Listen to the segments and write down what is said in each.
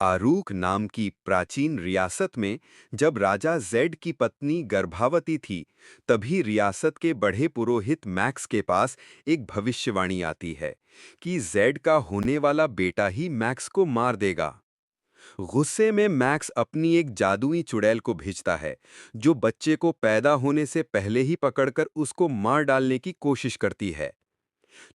आरूक नाम की प्राचीन रियासत में जब राजा जेड की पत्नी गर्भावती थी, तभी रियासत के बड़े पुरोहित मैक्स के पास एक भविष्यवाणी आती है कि जेड का होने वाला बेटा ही मैक्स को मार देगा। गुस्से में मैक्स अपनी एक जादुई चुड़ैल को भेजता है, जो बच्चे को पैदा होने से पहले ही पकड़कर उसको मार डालने की कोशिश करती है।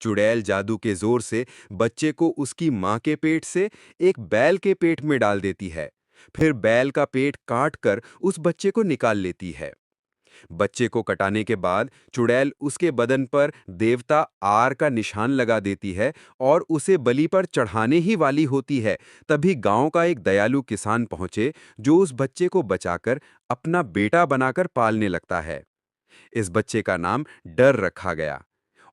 चुड़ैल जादू के जोर से बच्चे को उसकी मां के पेट से एक बैल के पेट में डाल देती है। फिर बैल का पेट काट कर उस बच्चे को निकाल लेती है। बच्चे को कटाने के बाद चुड़ैल उसके बदन पर देवता आर का निशान लगा देती है और उसे बलि पर चढ़ाने ही वाली होती है। तभी गांव का एक दयालु किसान पहुंचे, जो उस बच्चे को बचाकर अपना बेटा बनाकर पालने लगता है। इस बच्चे का नाम डर रखा गया।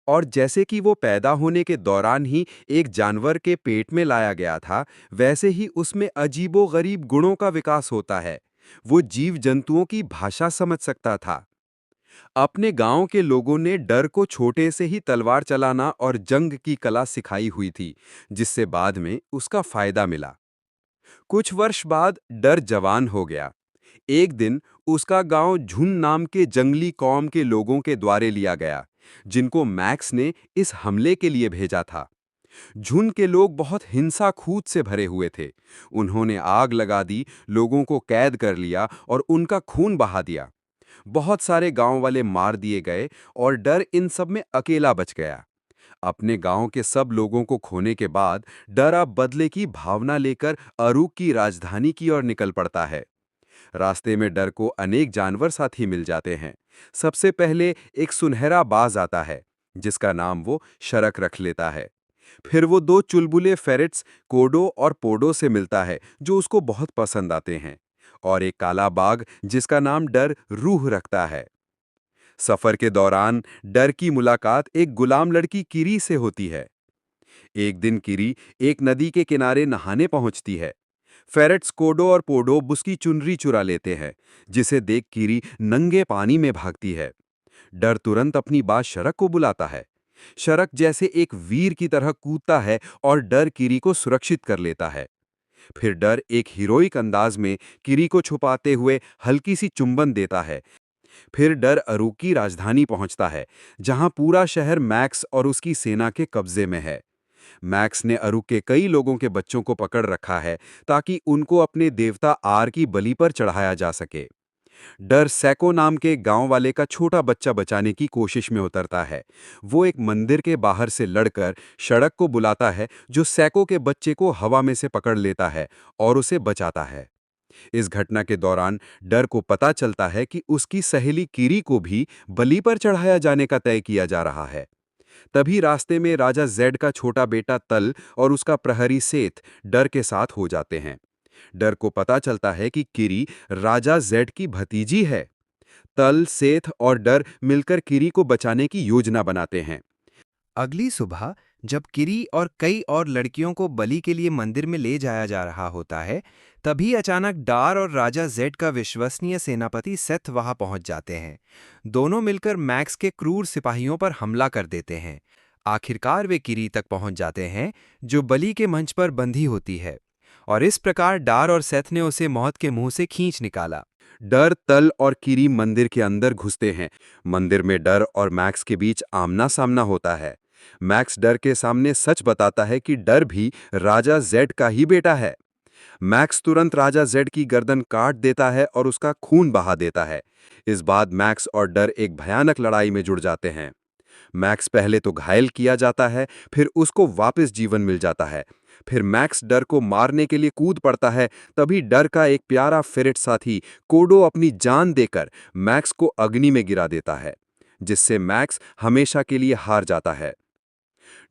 और जैसे कि वो पैदा होने के दौरान ही एक जानवर के पेट में लाया गया था, वैसे ही उसमें अजीबो-गरीब गुणों का विकास होता है। वो जीव जंतुओं की भाषा समझ सकता था। अपने गांव के लोगों ने डर को छोटे से ही तलवार चलाना और जंग की कला सिखाई हुई थी, जिससे बाद में उसका फायदा मिला। कुछ वर्ष बाद डर जवान हो गया। एक दिन उसका गांव झुन नाम के जंगली कौम के लोगों के द्वारे लिया गया, जिनको मैक्स ने इस हमले के लिए भेजा था। झुन के लोग बहुत हिंसा खूद से भरे हुए थे। उन्होंने आग लगा दी, लोगों को कैद कर लिया और उनका खून बहा दिया। बहुत सारे गांव वाले मार दिए गए और डर इन सब में अकेला बच गया। अपने गांव के सब लोगों को खोने के बाद डर अब बदले की भावना लेकर अरूक की राजधानी की ओर निकल पड़ता है। रास्ते में डर को अनेक जानवर साथी मिल जाते हैं। सबसे पहले एक सुनहरा बाज आता है, जिसका नाम वो शरक रख लेता है। फिर वो दो चुलबुले फेरेट्स कोडो और पोडो से मिलता है, जो उसको बहुत पसंद आते हैं। और एक काला बाघ, जिसका नाम डर रूह रखता है। सफर के दौरान डर की मुलाकात एक गुलाम लड़की किरी से होती है। एक दिन किरी एक नदी के किनारे नहाने पहुंचती है। फेरेट्स कोडो और पोडो उसकी चुनरी चुरा लेते हैं, जिसे देख किरी नंगे पानी में भागती है। डर तुरंत अपनी बात शरक को बुलाता है। शरक जैसे एक वीर की तरह कूदता है और डर किरी को सुरक्षित कर लेता है। फिर डर एक हीरोइक अंदाज में किरी को छुपाते हुए हल्की सी चुंबन देता है। फिर डर अरूक की राजधानी पहुंचता है, जहां पूरा शहर मैक्स और उसकी सेना के कब्जे में है। मैक्स ने अरूक के कई लोगों के बच्चों को पकड़ रखा है, ताकि उनको अपने देवता आर की बलि पर चढ़ाया जा सके। डर सैको नाम के गांव वाले का छोटा बच्चा बचाने की कोशिश में उतरता है। वो एक मंदिर के बाहर से लड़कर सड़क को बुलाता है, जो सैको के बच्चे को हवा में से पकड़ लेता है और उसे बचाता है। इस घटना के दौरान डर को पता चलता है कि उसकी सहेली कीरी को भी बलि पर चढ़ाया जाने का तय किया जा रहा है। तभी रास्ते में राजा जेड का छोटा बेटा तल और उसका प्रहरी सेथ डर के साथ हो जाते हैं। डर को पता चलता है कि किरी राजा जेड की भतीजी है। तल, सेथ और डर मिलकर किरी को बचाने की योजना बनाते हैं। अगली सुबह जब किरी और कई और लड़कियों को बलि के लिए मंदिर में ले जाया जा रहा होता है, तभी अचानक डार और राजा जेड का विश्वसनीय सेनापति सेथ वहां पहुंच जाते हैं। दोनों मिलकर मैक्स के क्रूर सिपाहियों पर हमला कर देते हैं। आखिरकार वे किरी तक पहुंच जाते हैं, जो बलि के मंच पर बंधी होती है, और इस प्रकार डार और सेथ ने उसे मौत के मुंह से खींच निकाला। डर, तल और किरी मंदिर के अंदर घुसते हैं। मंदिर में डर और मैक्स के बीच आमना सामना होता है। मैक्स डर के सामने सच बताता है कि डर भी राजा जेड का ही बेटा है। मैक्स तुरंत राजा जेड की गर्दन काट देता है और उसका खून बहा देता है। इस बाद मैक्स और डर एक भयानक लड़ाई में जुड़ जाते हैं। मैक्स पहले तो घायल किया जाता है, फिर उसको वापस जीवन मिल जाता है। फिर मैक्स डर को मारने के लिए कूद पड़ता है। तभी डर का एक प्यारा फेरेट साथी कोडो अपनी जान देकर मैक्स को अग्नि में गिरा देता है, जिससे मैक्स हमेशा के लिए हार जाता है।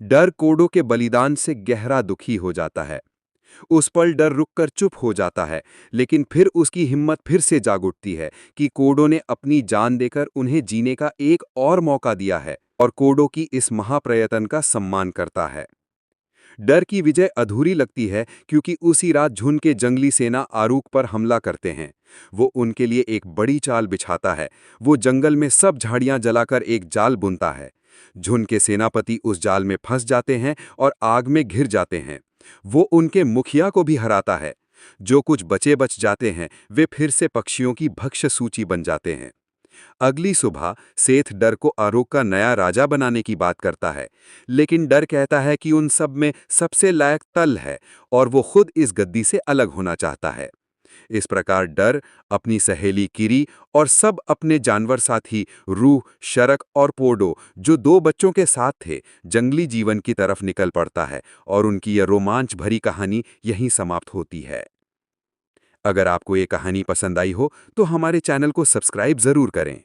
डर कोडो के बलिदान से गहरा दुखी हो जाता है। उस पल डर रुककर चुप हो जाता है, लेकिन फिर उसकी हिम्मत फिर से जाग उठती है कि कोडो ने अपनी जान देकर उन्हें जीने का एक और मौका दिया है, और कोडो की इस महाप्रयत्न का सम्मान करता है। डर की विजय अधूरी लगती है, क्योंकि उसी रात झुन के जंगली सेना आरूक पर हमला करते हैं। वो उनके लिए एक बड़ी चाल बिछाता है। वो जंगल में सब झाड़ियां जलाकर एक जाल बुनता है। झुन के सेनापति उस जाल में फंस जाते हैं और आग में घिर जाते हैं। वो उनके मुखिया को भी हराता है। जो कुछ बचे बच जाते हैं वे फिर से पक्षियों की भक्ष्य सूची बन जाते हैं। अगली सुबह सेठ डर को आरोग का नया राजा बनाने की बात करता है, लेकिन डर कहता है कि उन सब में सबसे लायक तल है और वो खुद इस गद्दी से अलग होना चाहता है। इस प्रकार डर अपनी सहेली किरी और सब अपने जानवर साथी रूह, शरक और पोडो, जो 2 बच्चों के साथ थे, जंगली जीवन की तरफ निकल पड़ता है और उनकी यह रोमांच भरी कहानी यहीं समाप्त होती है। अगर आपको ये कहानी पसंद आई हो तो हमारे चैनल को सब्सक्राइब जरूर करें।